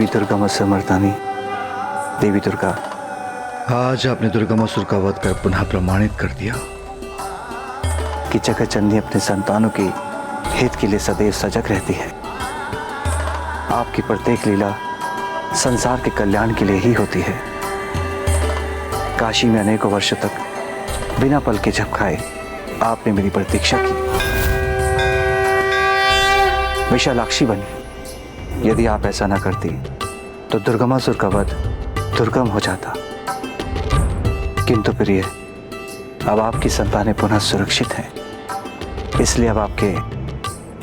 दुर्गा मसुर मर्दानी, देवी दुर्गा, आज आपने दुर्गामासुर का वध कर पुनः प्रमाणित कर दिया कि जगत जननी अपने संतानों के हित के लिए सदैव सजग रहती है। आपकी प्रत्येक लीला संसार के कल्याण के लिए ही होती है। काशी में अनेकों वर्षों तक बिना पल के झपकाए आपने मेरी प्रतीक्षा की, विशालाक्षी बनी। यदि आप ऐसा न करती तो दुर्गमासुर का वध दुर्गम हो जाता। किंतु प्रिय, अब आपकी संतानें पुनः सुरक्षित हैं, इसलिए अब आपके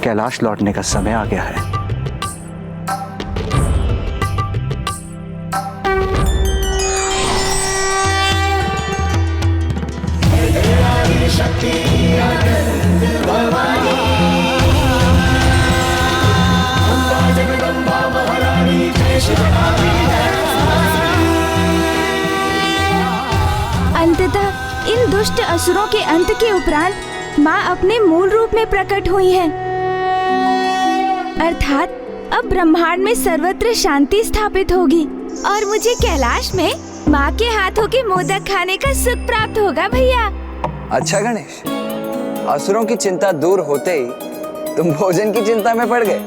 कैलाश लौटने का समय आ गया है। अंततः इन दुष्ट असुरों के अंत के उपरांत माँ अपने मूल रूप में प्रकट हुई हैं। अर्थात अब ब्रह्मांड में सर्वत्र शांति स्थापित होगी और मुझे कैलाश में माँ के हाथों के मोदक खाने का सुख प्राप्त होगा भैया। अच्छा गणेश, असुरों की चिंता दूर होते ही तुम भोजन की चिंता में पड़ गए।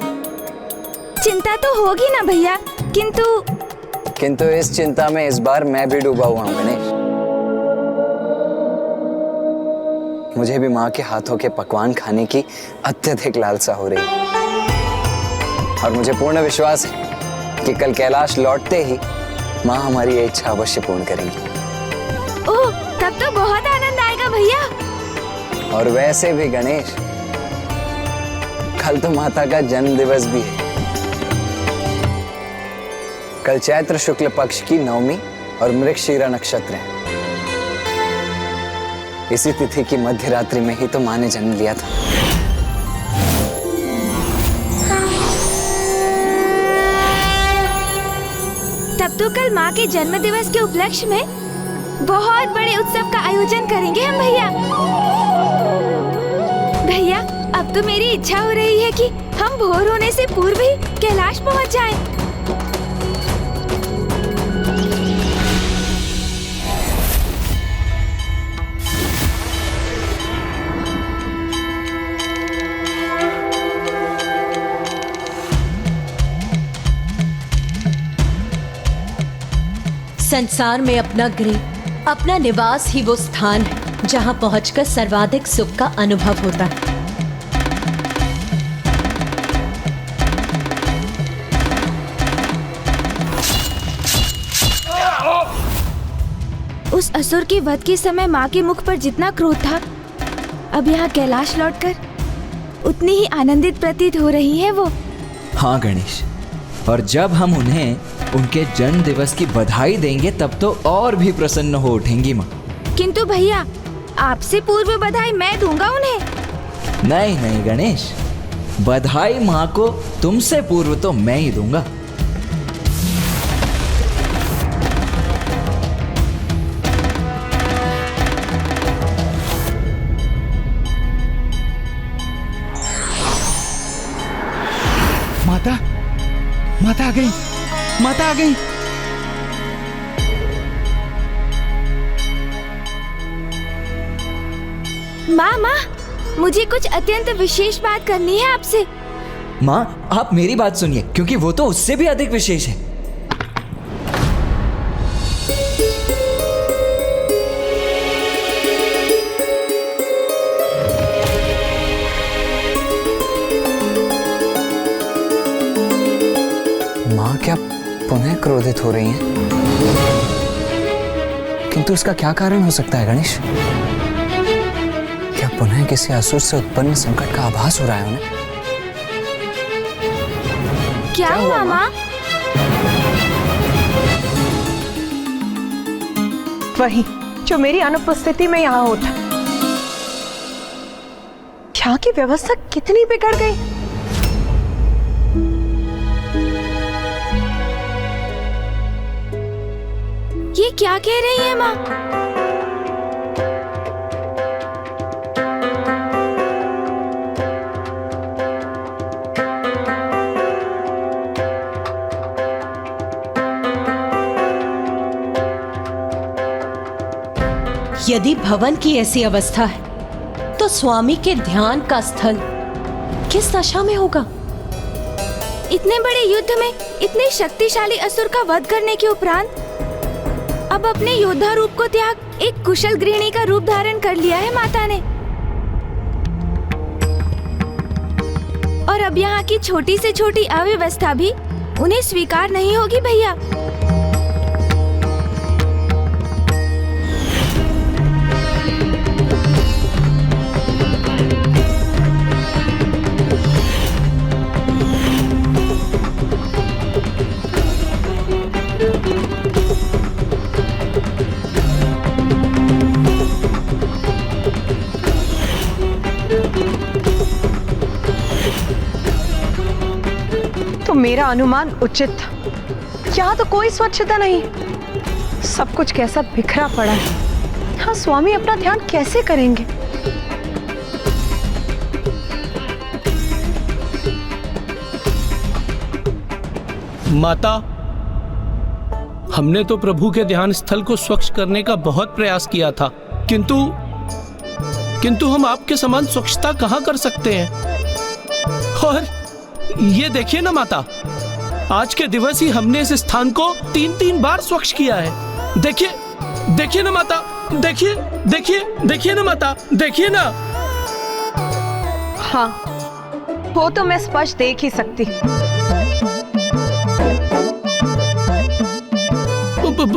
चिंता तो होगी ना भैया, किंतु इस चिंता में इस बार मैं भी डूबा हुआ हूँ गणेश। मुझे भी माँ के हाथों के पकवान खाने की अत्यधिक लालसा हो रही है और मुझे पूर्ण विश्वास है कि कल कैलाश लौटते ही माँ हमारी ये इच्छा अवश्य पूर्ण करेंगी। ओह, तब तो बहुत आनंद आएगा भैया। और वैसे भी गणेश, कल तो माता का जन्म दिवस भी है। कल चैत्र शुक्ल पक्ष की नवमी और मृगशीरा नक्षत्र है। इसी तिथि की मध्य रात्रि में ही तो माँ ने जन्म लिया था। तब तो कल माँ के जन्म दिवस के उपलक्ष्य में बहुत बड़े उत्सव का आयोजन करेंगे हम भैया। भैया, अब तो मेरी इच्छा हो रही है कि हम भोर होने से पूर्व ही कैलाश पहुँच जाएं। संसार में अपना गृह, अपना निवास ही वो स्थान है जहां पहुंचकर सर्वाधिक सुख का अनुभव होता है। उस असुर के वध के समय माँ के मुख पर जितना क्रोध था, अब यहाँ कैलाश लौटकर उतनी ही आनंदित प्रतीत हो रही है वो। हाँ गणेश, और जब हम उन्हें उनके जन्म दिवस की बधाई देंगे तब तो और भी प्रसन्न हो उठेंगी माँ। किंतु भैया, आपसे पूर्व बधाई मैं दूंगा उन्हें। नहीं नहीं गणेश, बधाई माँ को तुमसे पूर्व तो मैं ही दूंगा। माता, माता आ गई, माता आ गई। माँ, मुझे कुछ अत्यंत विशेष बात करनी है आपसे। माँ, आप मेरी बात सुनिए, क्योंकि वो तो उससे भी अधिक विशेष है। माँ क्या पुनः क्रोधित हो रही हैं? किंतु इसका क्या कारण हो सकता है गणेश? क्या पुनः किसी असुर से उत्पन्न संकट का आभास हो रहा है उन्हें? क्या हुआ माँ? वही जो मेरी अनुपस्थिति में यहाँ होता। यहाँ की व्यवस्था कितनी बिगड़ गई। ये क्या कह रही है माँ? यदि भवन की ऐसी अवस्था है तो स्वामी के ध्यान का स्थल किस दशा में होगा? इतने बड़े युद्ध में इतने शक्तिशाली असुर का वध करने के उपरांत अब अपने योद्धा रूप को त्याग एक कुशल गृहिणी का रूप धारण कर लिया है माता ने। और अब यहाँ की छोटी से छोटी अव्यवस्था भी उन्हें स्वीकार नहीं होगी भैया। तो मेरा अनुमान उचित था। यहाँ तो कोई स्वच्छता नहीं, सब कुछ कैसा बिखरा पड़ा है। हाँ, स्वामी अपना ध्यान कैसे करेंगे? माता, हमने तो प्रभु के ध्यान स्थल को स्वच्छ करने का बहुत प्रयास किया था, किंतु हम आपके समान स्वच्छता कहाँ कर सकते हैं। और ये देखिए ना माता, आज के दिवस ही हमने इस स्थान को 3-3 बार स्वच्छ किया है। देखिए, देखिए ना माता, देखिए, देखिए, देखिए ना माता, देखिए ना। हाँ, वो तो मैं स्पष्ट देख ही सकती।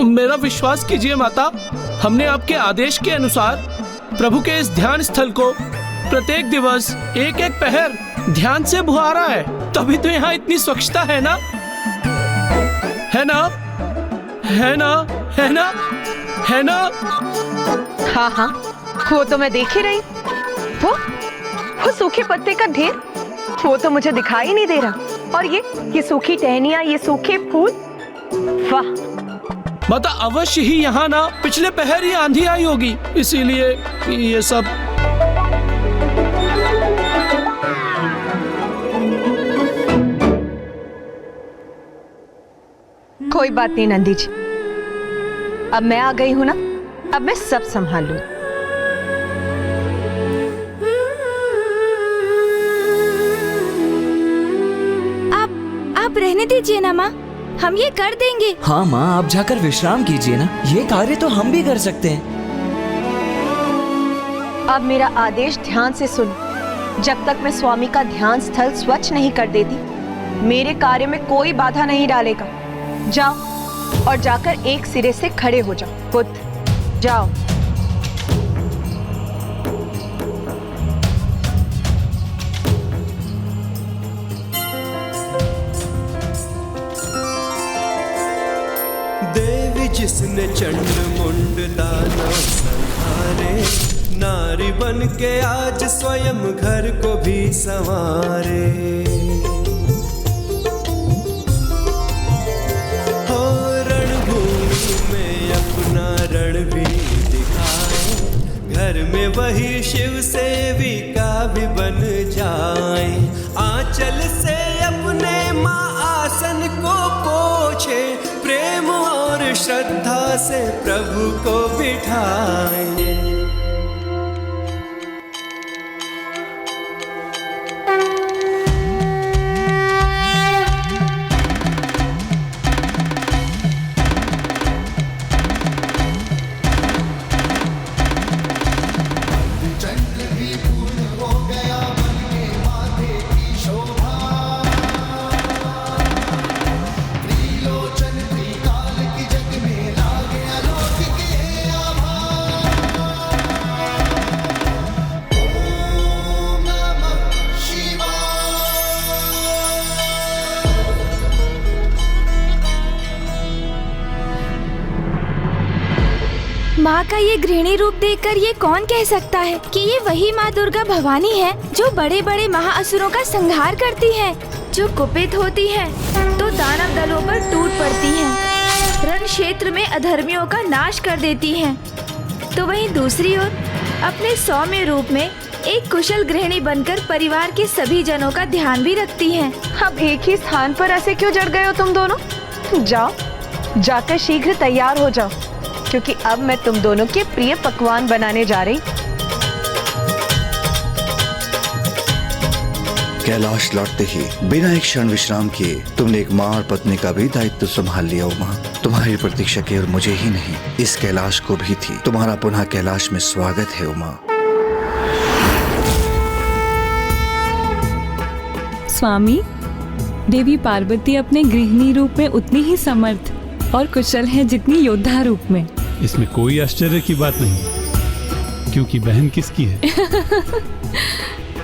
मेरा विश्वास कीजिए माता, हमने आपके आदेश के अनुसार प्रभु के इस ध्यान स्थल को प्रत्येक दिवस 1-1 पहर ध्यान से बुहारा है, तभी तो यहाँ इतनी स्वच्छता है ना, है ना, है ना, है ना, है ना। हाँ हाँ, वो तो मैं देख ही रही। वो सूखे पत्ते का ढेर, वो तो मुझे दिखाई नहीं दे रहा। और ये सूखी टहनियां, ये सूखे फूल, वाह। माता, अवश्य ही यहाँ ना पिछले पहर ही आंधी आई होगी, इसीलिए ये सब। कोई बात नहीं नंदी जी, अब मैं आ गई हूं ना, अब मैं सब संभाल लूं। आप रहने दीजिए ना माँ, हम ये कर देंगे। हाँ माँ, आप जाकर विश्राम कीजिए ना, ये कार्य तो हम भी कर सकते हैं। अब मेरा आदेश ध्यान से सुन। जब तक मैं स्वामी का ध्यान स्थल स्वच्छ नहीं कर देती, मेरे कार्य में कोई बाधा नहीं डालेगा। जाओ और जाकर एक सिरे से खड़े हो जाओ। पुत्र, जाओ। देवी जिसने चंड मुंड दानव संहारे, नारी बन के आज स्वयं घर को भी संवारे। हो रणभूमि में अपना रण भी दिखाए, घर में वही शिव सेविका भी बन जाए। आंचल से अपने माँ आसन को पोछे, प्रेम और श्रद्धा से प्रभु को बिठाए। माँ का ये गृहिणी रूप देखकर ये कौन कह सकता है कि ये वही माँ दुर्गा भवानी है जो बड़े बड़े महाअसुरों का संहार करती है, जो कुपित होती है तो दानव दलों पर टूट पड़ती है, रण क्षेत्र में अधर्मियों का नाश कर देती है, तो वहीं दूसरी ओर अपने सौम्य रूप में एक कुशल गृहिणी बनकर परिवार के सभी जनों का ध्यान भी रखती है। अब एक ही स्थान पर ऐसे क्यों जड़ गए हो तुम दोनों? जाओ, जाकर शीघ्र तैयार हो जाओ। क्योंकि अब मैं तुम दोनों के प्रिय पकवान बनाने जा रही। कैलाश लौटते ही बिना एक क्षण विश्राम किए तुमने एक माँ और पत्नी का भी दायित्व संभाल लिया उमा। तुम्हारी प्रतीक्षा केवल मुझे ही नहीं, इस कैलाश को भी थी। तुम्हारा पुनः कैलाश में स्वागत है उमा। स्वामी, देवी पार्वती अपने गृहिणी रूप में उतनी ही समर्थ और कुशल है जितनी योद्धा रूप में। इसमें कोई आश्चर्य की बात नहीं, क्योंकि बहन किसकी है?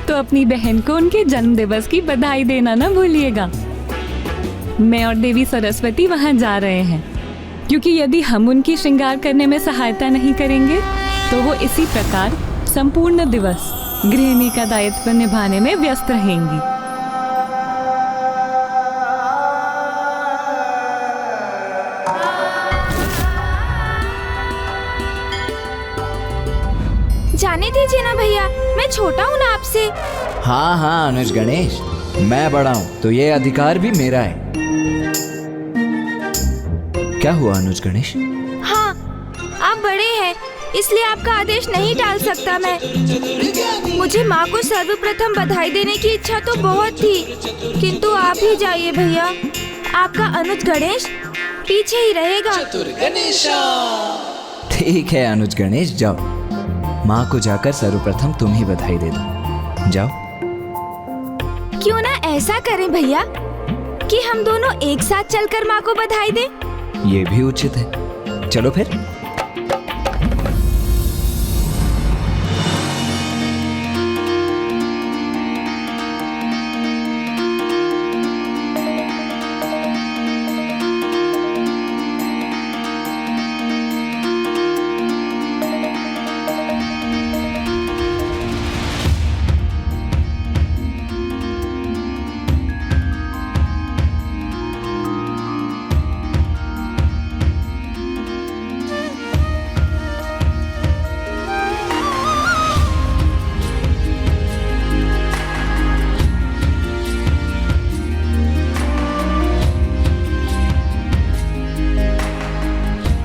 तो अपनी बहन को उनके जन्म दिवस की बधाई देना ना भूलिएगा। मैं और देवी सरस्वती वहां जा रहे हैं, क्योंकि यदि हम उनकी श्रृंगार करने में सहायता नहीं करेंगे तो वो इसी प्रकार संपूर्ण दिवस गृहिणी का दायित्व निभाने में व्यस्त रहेंगी। जाने दीजिए ना भैया, मैं छोटा हूँ ना आपसे। हाँ हाँ अनुज गणेश, मैं बड़ा हूँ तो ये अधिकार भी मेरा है। क्या हुआ अनुज गणेश? हाँ, आप बड़े हैं इसलिए आपका आदेश नहीं टाल सकता मैं। मुझे माँ को सर्वप्रथम बधाई देने की इच्छा तो बहुत थी, किंतु आप ही जाइए भैया। आपका अनुज गणेश पीछे ही रहेगा। ठीक है अनुज गणेश, जाओ। माँ को जाकर सर्वप्रथम तुम ही बधाई दे दो, जाओ। क्यों ना ऐसा करें भैया कि हम दोनों एक साथ चलकर माँ को बधाई दें? ये भी उचित है, चलो फिर।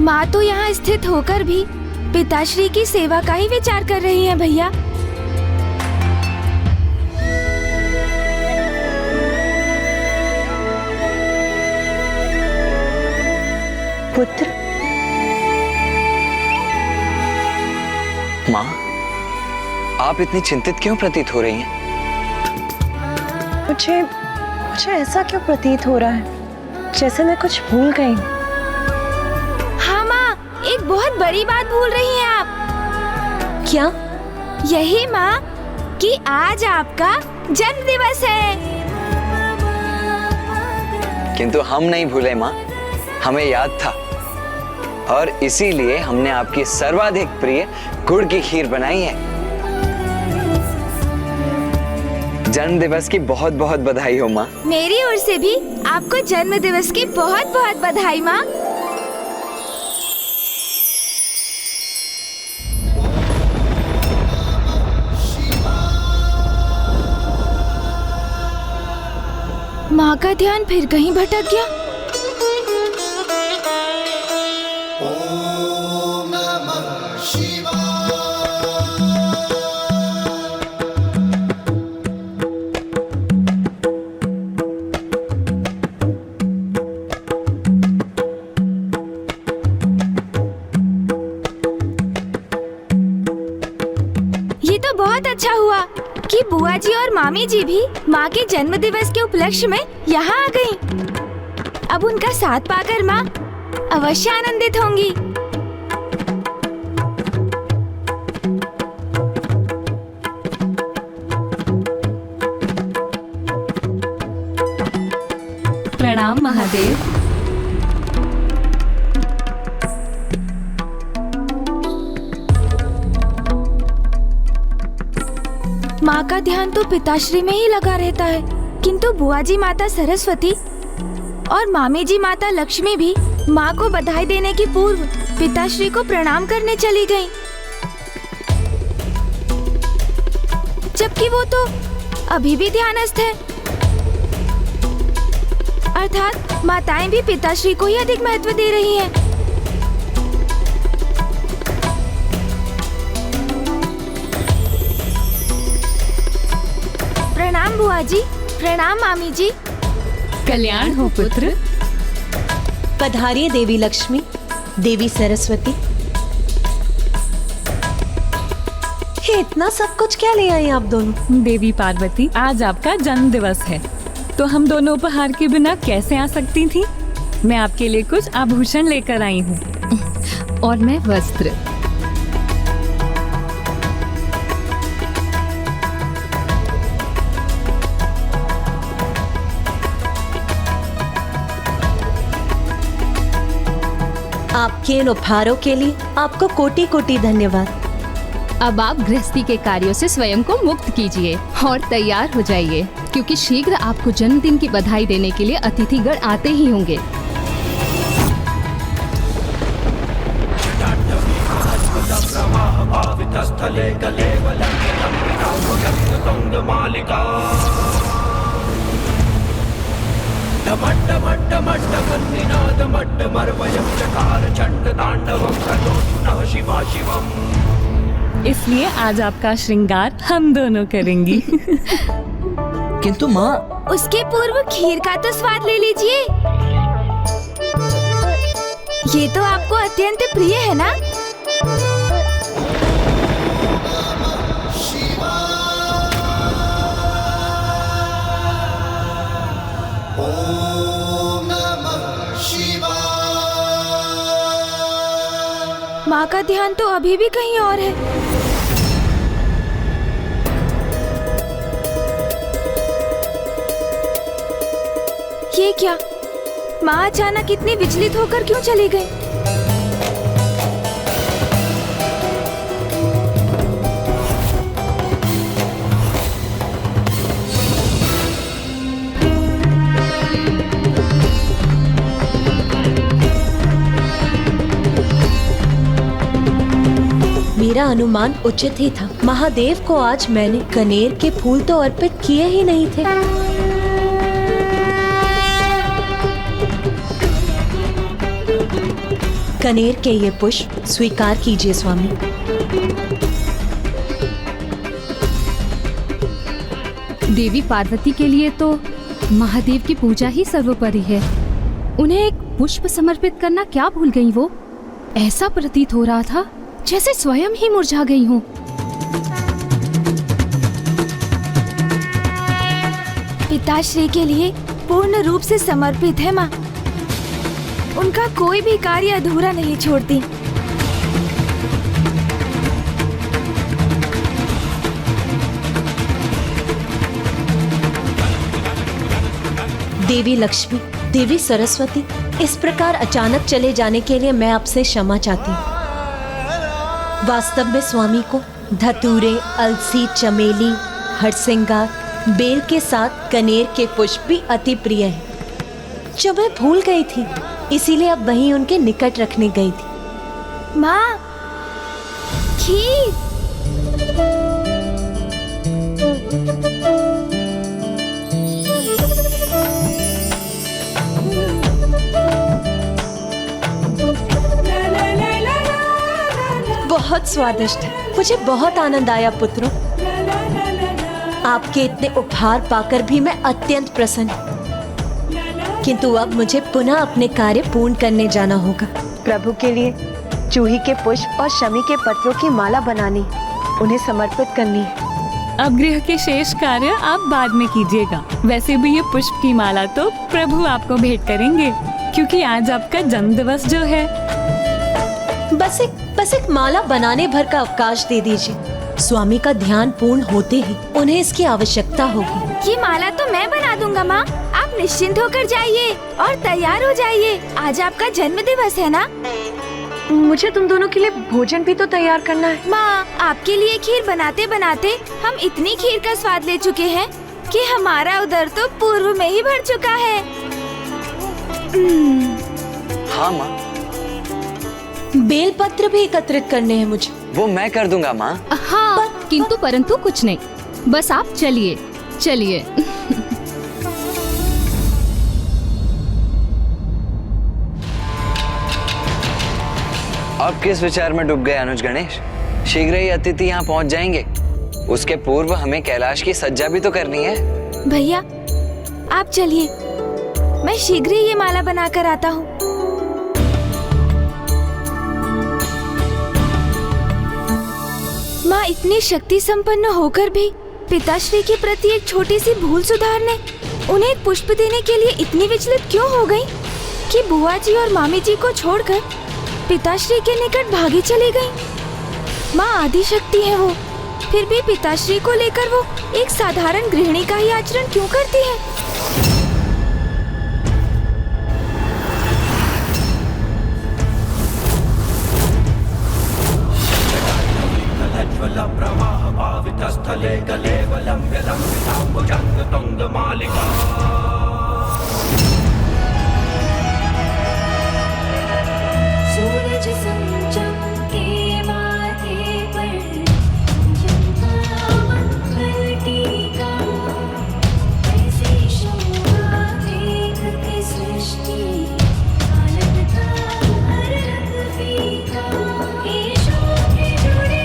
माँ तो यहाँ स्थित होकर भी पिताश्री की सेवा का ही विचार कर रही हैं भैया। पुत्र, माँ, आप इतनी चिंतित क्यों प्रतीत हो रही हैं? मुझे ऐसा क्यों प्रतीत हो रहा है जैसे मैं कुछ भूल गई हूँ। हाँ माँ, एक बहुत बड़ी बात भूल रही हैं आप। क्या? यही माँ कि आज आपका जन्म दिवस है। किंतु हम नहीं भूले माँ, हमें याद था और इसीलिए हमने आपकी सर्वाधिक प्रिय गुड़ की खीर बनाई है। जन्म दिवस की बहुत बहुत बधाई हो माँ। मेरी ओर से भी आपको जन्म दिवस की बहुत बहुत बधाई माँ। माँ का ध्यान फिर कहीं भटक गया। ये तो बहुत अच्छा हुआ कि बुआ जी और मामी जी भी माँ के जन्म दिवस के उपलक्ष्य में यहाँ आ गईं। अब उनका साथ पाकर माँ अवश्य आनंदित होंगी। प्रणाम महादेव। माँ का ध्यान तो पिताश्री में ही लगा रहता है, किंतु बुआ जी माता सरस्वती और मामी जी माता लक्ष्मी भी माँ को बधाई देने की पूर्व पिताश्री को प्रणाम करने चली गईं। जबकि वो तो अभी भी ध्यानस्थ है। अर्थात माताएं भी पिताश्री को ही अधिक महत्व दे रही हैं। प्रणाम बुआ जी। प्रणाम मामी जी। कल्याण हो पुत्र। पधारिए देवी लक्ष्मी, देवी सरस्वती। ये इतना सब कुछ क्या ले आए आप दोनों? देवी पार्वती, आज आपका जन्म दिवस है, तो हम दोनों उपहार के बिना कैसे आ सकती थी? मैं आपके लिए कुछ आभूषण लेकर आई हूँ और मैं वस्त्र। आपके इन उपहारों के लिए आपको कोटि कोटि धन्यवाद। अब आप गृहस्थी के कार्यों से स्वयं को मुक्त कीजिए और तैयार हो जाइए, क्योंकि शीघ्र आपको जन्मदिन की बधाई देने के लिए अतिथिगण आते ही होंगे। इसलिए आज आपका श्रृंगार हम दोनों करेंगी। किंतु माँ, उसके पूर्व खीर का तो स्वाद ले लीजिए। ये तो आपको अत्यंत प्रिय है ना? माँ का ध्यान तो अभी भी कहीं और है। ये क्या? माँ अचानक इतनी विचलित होकर क्यों चली गई? मेरा अनुमान उचित ही था। महादेव को आज मैंने कनेर के फूल तो अर्पित किए ही नहीं थे। कनेर के ये पुष्प स्वीकार कीजिए स्वामी। देवी पार्वती के लिए तो महादेव की पूजा ही सर्वोपरि है। उन्हें एक पुष्प समर्पित करना क्या भूल गई वो? ऐसा प्रतीत हो रहा था जैसे स्वयं ही मुरझा गई हूँ। पिताश्री के लिए पूर्ण रूप से समर्पित है माँ। उनका कोई भी कार्य अधूरा नहीं छोड़ती। देवी लक्ष्मी, देवी सरस्वती, इस प्रकार अचानक चले जाने के लिए मैं आपसे क्षमा चाहती हूँ। वास्तव में स्वामी को धतूरे, अलसी, चमेली, हरसिंगार, बेल के साथ कनेर के पुष्प भी अति प्रिय हैं, जो मैं भूल गई थी, इसीलिए अब वहीं उनके निकट रखने गई थी। माँ, खीर। बहुत स्वादिष्ट है। मुझे बहुत आनंद आया पुत्रों। आपके इतने उपहार पाकर भी मैं अत्यंत प्रसन्न हूँ। किंतु अब मुझे पुनः अपने कार्य पूर्ण करने जाना होगा। प्रभु के लिए चूही के पुष्प और शमी के पत्रों की माला बनानी, उन्हें समर्पित करनी है। अब गृह के शेष कार्य आप बाद में कीजिएगा। वैसे भी ये पुष्प की माला तो प्रभु आपको भेंट करेंगे, क्योंकि आज आपका जन्म दिवस जो है। बस एक माला बनाने भर का अवकाश दे दीजिए। स्वामी का ध्यान पूर्ण होते ही उन्हें इसकी आवश्यकता होगी। ये माला तो मैं बना दूंगा माँ। आप निश्चिंत होकर जाइए और तैयार हो जाइए। आज आपका जन्म दिवस है ना? मुझे तुम दोनों के लिए भोजन भी तो तैयार करना है। माँ, आपके लिए खीर बनाते बनाते हम इतनी खीर का स्वाद ले चुके हैं कि हमारा उदर तो पूर्व में ही भर चुका है। हाँ माँ। बेलपत्र भी एकत्रित करने हैं मुझे। वो मैं कर दूंगा माँ। हाँ, किंतु परंतु कुछ नहीं, बस आप चलिए चलिए। अब किस विचार में डूब गए अनुज गणेश? शीघ्र ही अतिथि यहाँ पहुँच जाएंगे। उसके पूर्व हमें कैलाश की सज्जा भी तो करनी है। भैया आप चलिए, मैं शीघ्र ही ये माला बनाकर आता हूँ। माँ इतनी शक्ति संपन्न होकर भी पिताश्री के प्रति एक छोटी सी भूल सुधारने, उन्हें एक पुष्प देने के लिए इतनी विचलित क्यों हो गई कि बुआ जी और मामी जी को छोड़कर पिताश्री के निकट भागी चली गई। माँ आदि शक्ति है वो, फिर भी पिताश्री को लेकर वो एक साधारण गृहिणी का ही आचरण क्यों करती है? सूरज चमके माथे पर मंगल टीका, ऐसी शोभा देख के सृष्टि आनंदता हर रंग फीका। ईशों के जुड़े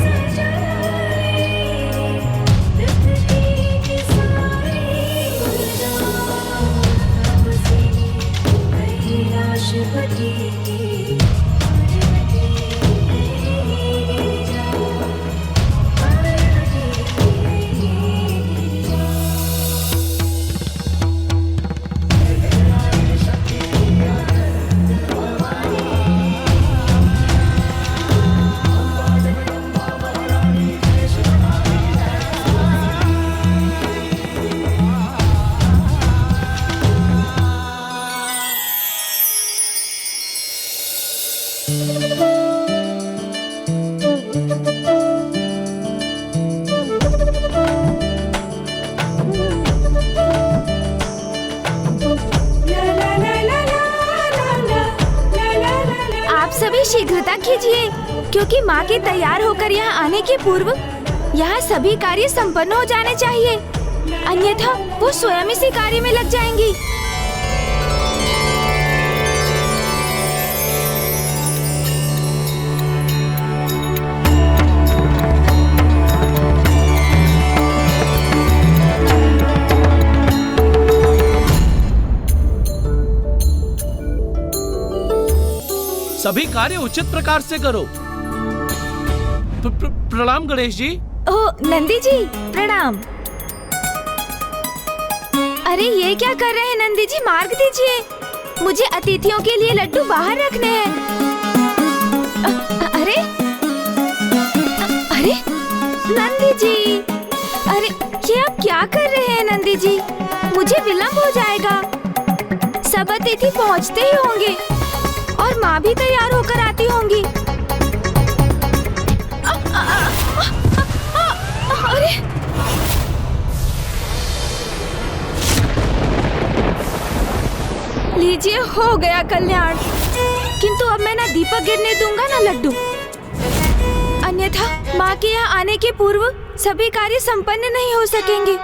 सजाए पृथ्वी के सारे गुलजार, बसे कैलाशपति शीघ्रता कीजिए, क्योंकि माँ के तैयार होकर यहाँ आने के पूर्व यहाँ सभी कार्य संपन्न हो जाने चाहिए, अन्यथा वो स्वयं इसी कार्य में लग जाएंगी। सभी कार्य उचित प्रकार से करो। प्रणाम गणेश जी। ओह नंदी जी प्रणाम। अरे ये क्या कर रहे हैं नंदी जी, मार्ग दीजिए, मुझे अतिथियों के लिए लड्डू बाहर रखने हैं। अरे अरे नंदी जी, अरे ये आप क्या कर रहे हैं नंदी जी, मुझे विलंब हो जाएगा। सब अतिथि पहुँचते ही होंगे और माँ भी तैयार होकर आती होंगी। अरे लीजिए, हो गया कल्याण। किंतु अब मैं ना दीपक गिरने दूंगा ना लड्डू, अन्यथा माँ के यहाँ आने के पूर्व सभी कार्य संपन्न नहीं हो सकेंगे।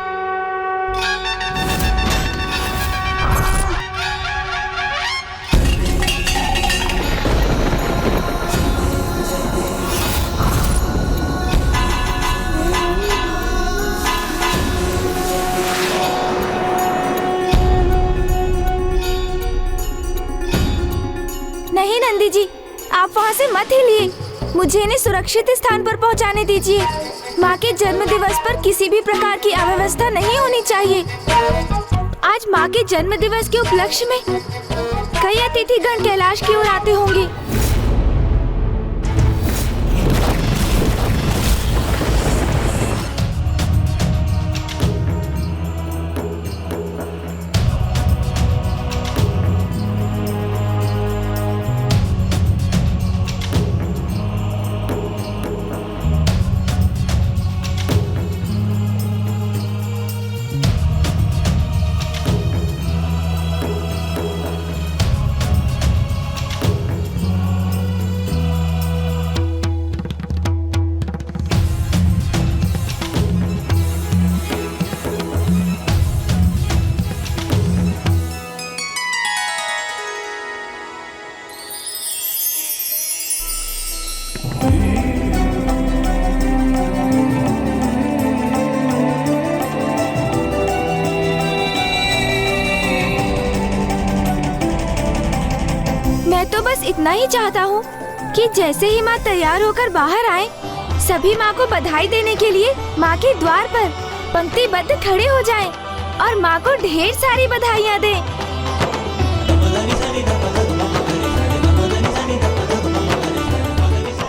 नहीं नंदी जी, आप वहाँ से मत हिलिए, मुझे इन्हें सुरक्षित स्थान पर पहुँचाने दीजिए। माँ के जन्म दिवस पर किसी भी प्रकार की अव्यवस्था नहीं होनी चाहिए। आज माँ के जन्म दिवस के उपलक्ष्य में कई अतिथिगण कैलाश की ओर आते होंगे। इतना ही चाहता हूँ कि जैसे ही माँ तैयार होकर बाहर आए, सभी माँ को बधाई देने के लिए माँ के द्वार पर पंक्तिबद्ध खड़े हो जाएं और माँ को ढेर सारी बधाइयाँ दें।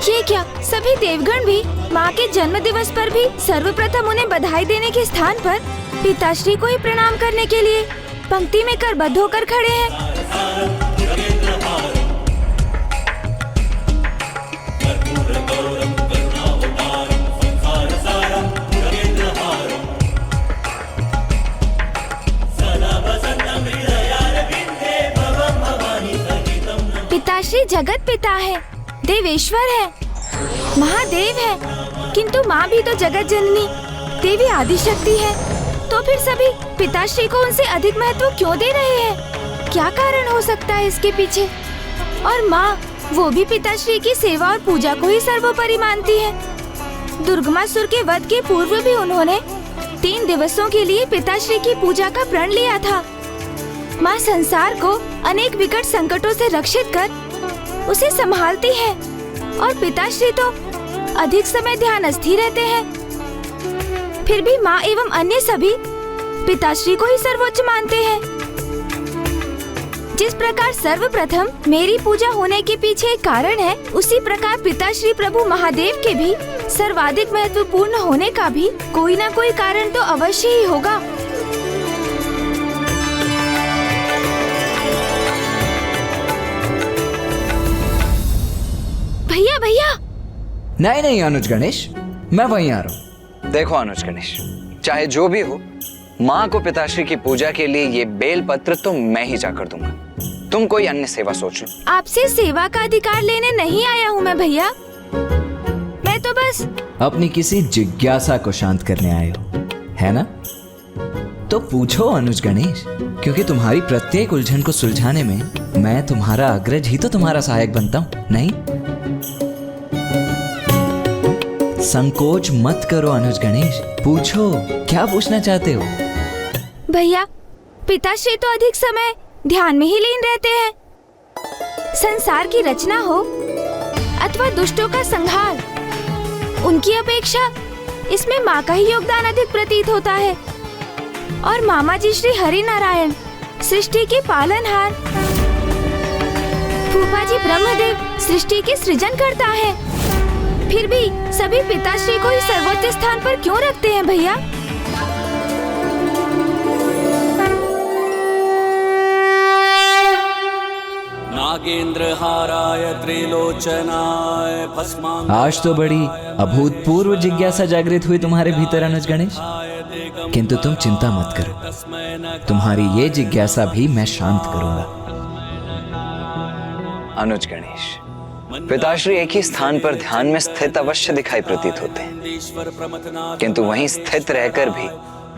ये क्या, सभी देवगण भी माँ के जन्म दिवस पर भी सर्वप्रथम उन्हें बधाई देने के स्थान पर पिताश्री को ही प्रणाम करने के लिए पंक्ति में करबद्ध होकर खड़े हैं। पिताश्री जगत पिता है, देवेश्वर है, महादेव है, किंतु माँ भी तो जगत जननी देवी आदिशक्ति है। तो फिर सभी पिताश्री को उनसे अधिक महत्व क्यों दे रहे हैं? क्या कारण हो सकता है इसके पीछे? और माँ, वो भी पिताश्री की सेवा और पूजा को ही सर्वोपरि मानती है। दुर्गमासुर के वध के पूर्व भी उन्होंने 3 दिवसों के लिए पिताश्री की पूजा का प्रण लिया था। माँ संसार को अनेक विकट संकटों से रक्षित कर उसे संभालती है और पिताश्री तो अधिक समय ध्यानस्थ ही रहते हैं। फिर भी माँ एवं अन्य सभी पिताश्री को ही सर्वोच्च मानते हैं। जिस प्रकार सर्वप्रथम मेरी पूजा होने के पीछे एक कारण है, उसी प्रकार पिताश्री प्रभु महादेव के भी सर्वाधिक महत्वपूर्ण होने का भी कोई ना कोई कारण तो अवश्य ही होगा। भैया भैया, नहीं नहीं अनुज गणेश, मैं वहीं आ रहा हूँ। देखो अनुज गणेश, चाहे जो भी हो, माँ को पिताश्री की पूजा के लिए ये बेल पत्र तो मैं ही जाकर दूंगा। तुम कोई अन्य सेवा सोच लो। आपसे सेवा का अधिकार लेने नहीं आया हूँ मैं भैया, मैं तो बस अपनी किसी जिज्ञासा को शांत करने आए हो, है ना? तो पूछो अनुज गणेश, क्योंकि तुम्हारी प्रत्येक उलझन को सुलझाने में मैं तुम्हारा अग्रज ही तो तुम्हारा सहायक बनता हूँ, नहीं? संकोच मत करो अनुज गणेश, पूछो, क्या पूछना चाहते हो? भैया, पिताश्री तो अधिक समय ध्यान में ही लीन रहते हैं। संसार की रचना हो अथवा दुष्टों का संहार, उनकी अपेक्षा इसमें माँ का ही योगदान अधिक प्रतीत होता है। और मामा जी श्री हरि नारायण, सृष्टि के पालनहार, फूफा जी ब्रह्मदेव सृष्टि के सृजन करता है। फिर भी सभी पिताश्री को ही सर्वोच्च स्थान पर क्यों रखते हैं भैया? नागेंद्रहाराय त्रिलोचनाय भस्मांग। आज तो बड़ी अभूतपूर्व जिज्ञासा जागृत हुई तुम्हारे भीतर अनुज गणेश, किंतु तुम चिंता मत करो, तुम्हारी ये जिज्ञासा भी मैं शांत करूंगा। अनुज गणेश, पिताश्री एक ही स्थान पर ध्यान में स्थित अवश्य दिखाई प्रतीत होते हैं, किंतु वहीं स्थित रहकर भी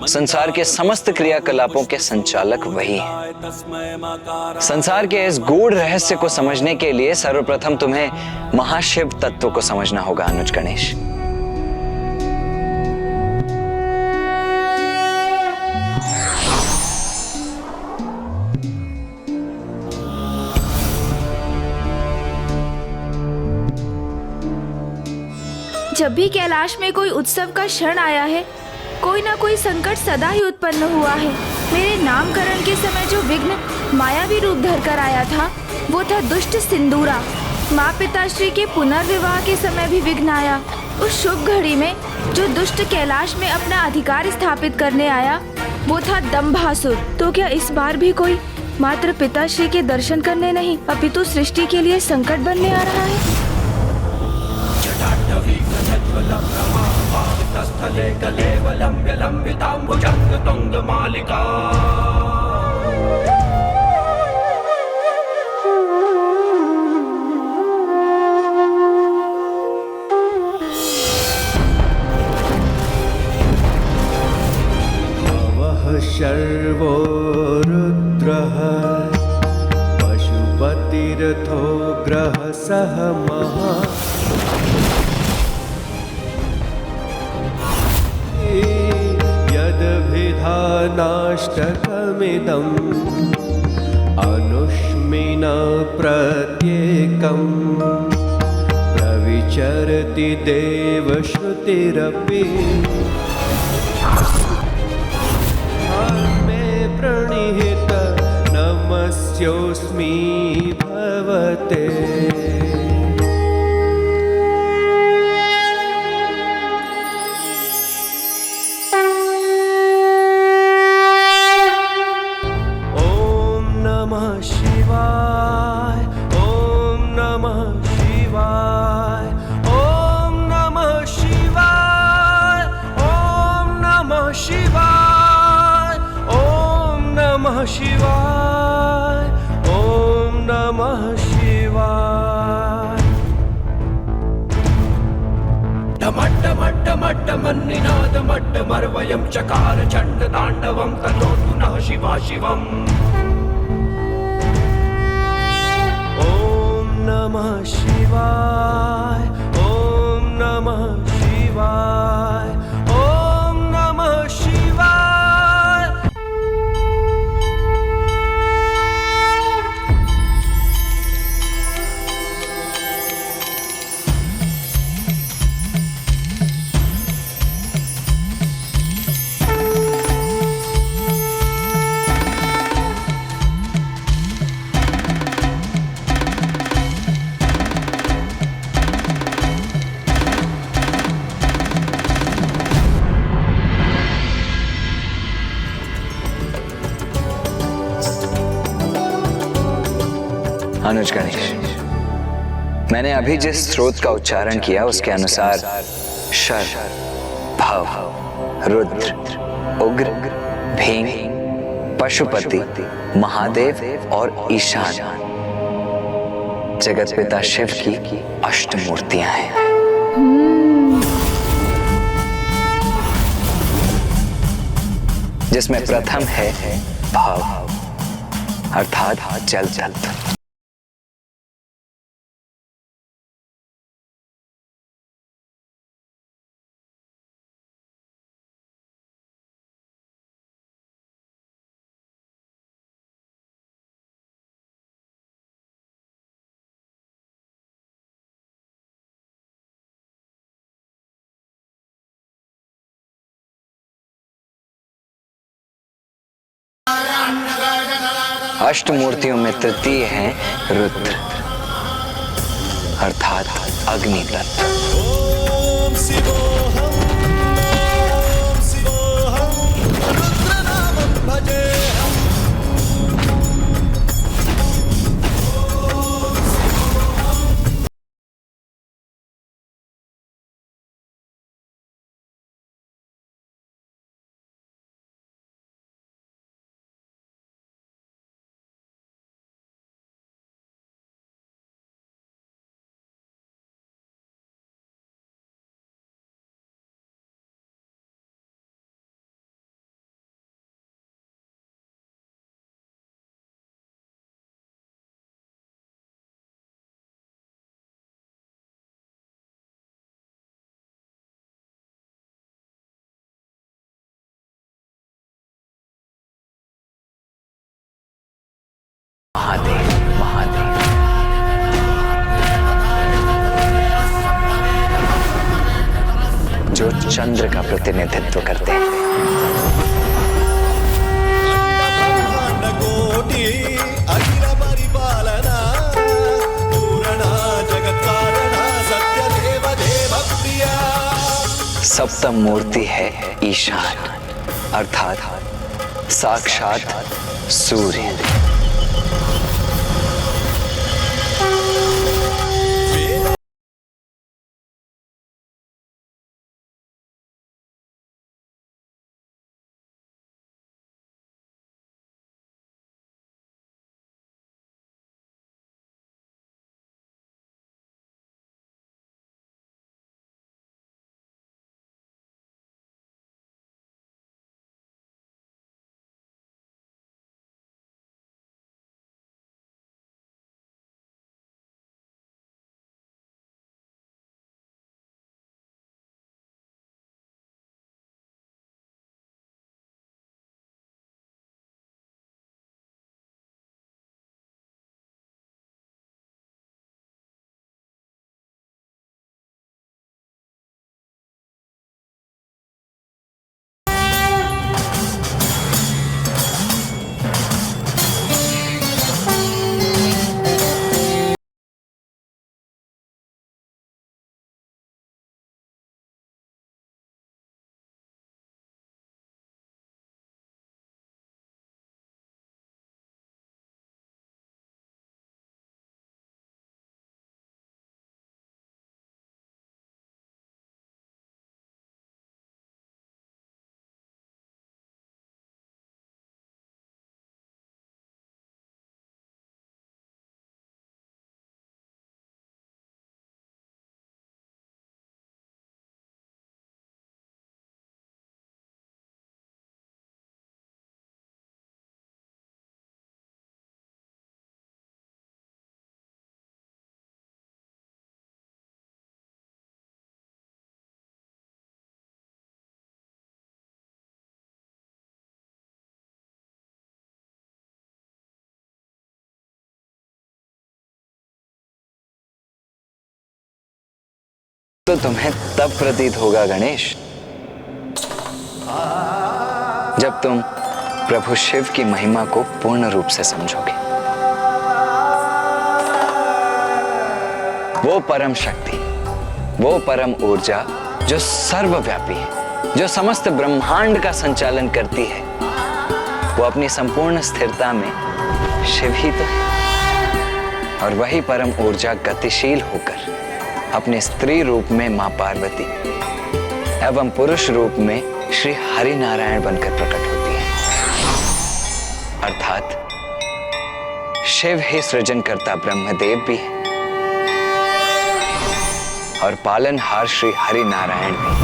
संसार के समस्त क्रियाकलापों के संचालक वही हैं। संसार के इस गूढ़ रहस्य को समझने के लिए सर्वप्रथम तुम्हें महाशिव तत्व को समझना होगा अनुज गणेश। जब भी कैलाश में कोई उत्सव का क्षण आया है, कोई ना कोई संकट सदा ही उत्पन्न हुआ है। मेरे नामकरण के समय जो विघ्न मायावी रूप धरकर आया था, वो था दुष्ट सिंदूरा। माँ पिताश्री के पुनर्विवाह के समय भी विघ्न आया। उस शुभ घड़ी में जो दुष्ट कैलाश में अपना अधिकार स्थापित करने आया, वो था दंभासुर। तो क्या इस बार भी कोई मात्र पिताश्री के दर्शन करने नहीं, अपितु सृष्टि के लिए संकट बनने आ रहा है? स्थले कलेवलम्ब्य लम्बिताम्बुजंग तुंग मालिका। वह शर्वो रुद्रः पशुपतिरथो ग्रह सह महा। यदभिधानाष्टकमिदं अनुष्मिना प्रत्येकम् प्रविचरति देवश्रुतिरपि मे प्रणिहित नमस्योऽस्मि भवते। शिवाय ओम नमः शिवाय। डमड्डमड्डमड्डमन्निनादमड्डमर्वयं चकार चण्डताण्डवं तनोतु नः शिवा शिवम्। ओम नमः शिवाय ओम नमः शिवाय ओम नमः शिवाय। अनुज गणेश, मैंने अभी जिस स्रोत का उच्चारण किया उसके अनुसार शर, भव, रुद्र, उग्र, भीम, पशुपति, महादेव और ईशान जगत पिता शिव की अष्टमूर्तियां हैं। जिसमें प्रथम है भव अर्थात जल तत्व। अष्टमूर्तियों में तृतीय हैं रुद्र अर्थात अग्नि तत्व। ओम शिवोहम रुद्र नामं भजेहम्। महादेव महादेव जो चंद्र का प्रतिनिधित्व करते हैं। कोटि अखिल परिपालना पूर्णा जगत कारणा सत्य देव देव प्रिया। सप्तम मूर्ति है ईशान अर्थात साक्षात सूर्य। तो तुम्हें तब प्रतीत होगा गणेश, जब तुम प्रभु शिव की महिमा को पूर्ण रूप से समझोगे। वो परम शक्ति, वो परम ऊर्जा जो सर्वव्यापी है, जो समस्त ब्रह्मांड का संचालन करती है, वो अपनी संपूर्ण स्थिरता में शिव ही तो है। और वही परम ऊर्जा गतिशील होकर अपने स्त्री रूप में मां पार्वती एवं पुरुष रूप में श्री हरि नारायण बनकर प्रकट होती है। अर्थात शिव ही सृजनकर्ता ब्रह्मदेव भी है और पालनहार श्री हरि नारायण भी।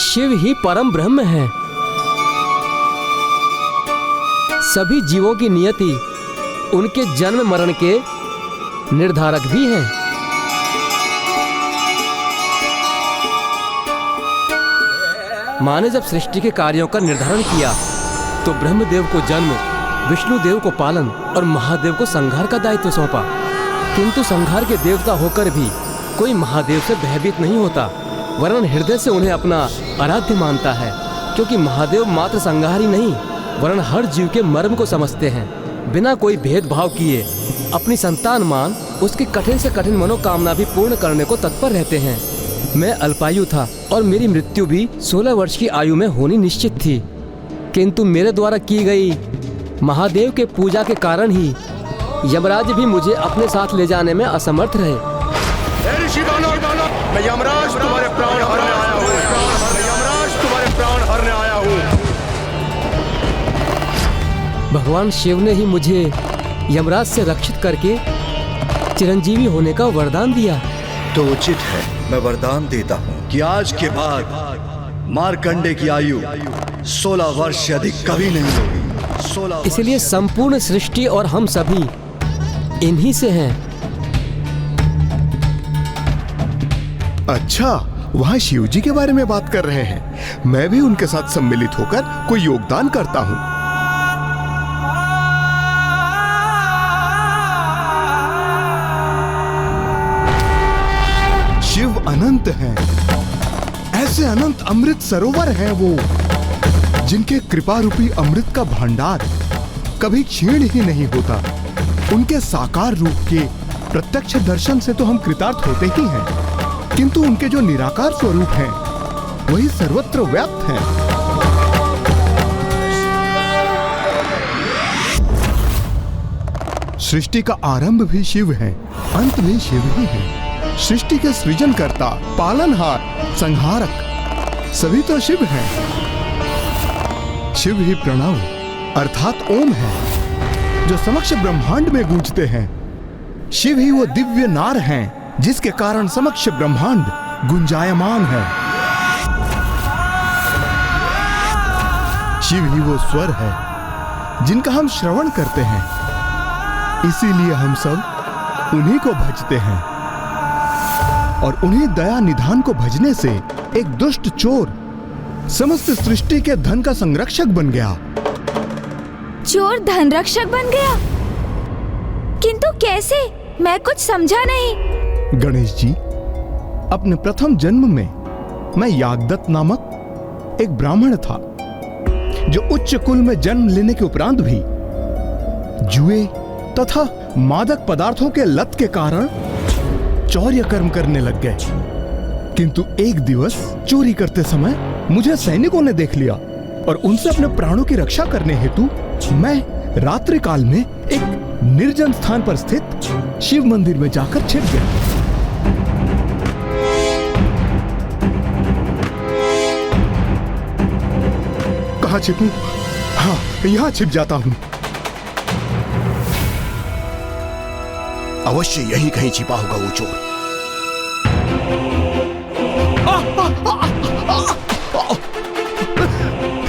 शिव ही परम ब्रह्म है। सभी जीवों की नियति उनके जन्म मरण के निर्धारक भी हैं। माँ ने जब सृष्टि के कार्यों का निर्धारण किया तो ब्रह्मदेव को जन्म, विष्णुदेव को पालन और महादेव को संहार का दायित्व सौंपा। किंतु संहार के देवता होकर भी कोई महादेव से भयभीत नहीं होता, वरन हृदय से उन्हें अपना आराध्य मानता है, क्योंकि महादेव मात्र संहार ही नहीं वरन हर जीव के मर्म को समझते हैं। बिना कोई भेदभाव किए अपनी संतान मान उसकी कठिन से कठिन मनोकामना भी पूर्ण करने को तत्पर रहते हैं। मैं अल्पायु था और मेरी मृत्यु भी 16 वर्ष की आयु में होनी निश्चित थी, किंतु मेरे द्वारा की गई महादेव के पूजा के कारण ही यमराज भी मुझे अपने साथ ले जाने में असमर्थ रहे। मैं यमराज तुम्हारे प्राण हरने आया हूँ। मैं यमराज तुम्हारे प्राण हरने आया हूँ। भगवान शिव ने ही मुझे यमराज से रक्षित करके चिरंजीवी होने का वरदान दिया। तो उचित है, मैं वरदान देता हूँ कि आज के बाद मार्कंडे की आयु 16 वर्ष से अधिक कभी नहीं होगी। 16 इसलिए संपूर्ण सृष्टि और हम सभी इन्हीं से हैं। अच्छा, वहाँ शिव जी के बारे में बात कर रहे हैं। मैं भी उनके साथ सम्मिलित होकर कोई योगदान करता हूँ। शिव अनंत हैं। ऐसे अनंत अमृत सरोवर हैं वो, जिनके कृपा रूपी अमृत का भंडार कभी क्षीण ही नहीं होता। उनके साकार रूप के प्रत्यक्ष दर्शन से तो हम कृतार्थ होते ही हैं, किंतु उनके जो निराकार स्वरूप हैं वही सर्वत्र व्याप्त हैं। सृष्टि का आरंभ भी शिव है, अंत भी शिव ही है। सृष्टि के सृजनकर्ता, पालनहार, संहारक सभी तो शिव हैं। शिव ही प्रणव अर्थात ओम है, जो समक्ष ब्रह्मांड में गूंजते हैं। शिव ही वो दिव्य नार हैं जिसके कारण समक्ष ब्रह्मांड गुंजायमान है। शिव ही वो स्वर है जिनका हम श्रवण करते हैं, इसीलिए हम सब उन्हीं को भजते हैं। और उन्हीं दया निधान को भजने से एक दुष्ट चोर समस्त सृष्टि के धन का संरक्षक बन गया। चोर धन रक्षक बन गया? किंतु कैसे? मैं कुछ समझा नहीं। गणेश जी, अपने प्रथम जन्म में मैं यागदत्त नामक एक ब्राह्मण था, जो उच्च कुल में जन्म लेने के उपरांत भी जुए तथा मादक पदार्थों के लत के कारण चौर्य कर्म करने लग गए। किंतु एक दिवस चोरी करते समय मुझे सैनिकों ने देख लिया और उनसे अपने प्राणों की रक्षा करने हेतु मैं रात्रि काल में एक निर्जन स्थान पर स्थित शिव मंदिर में जाकर छिप गया। कहाँ छिपूं? हाँ, यहाँ छिप जाता हूँ। अवश्य यही कहीं छिपा होगा वो चोर।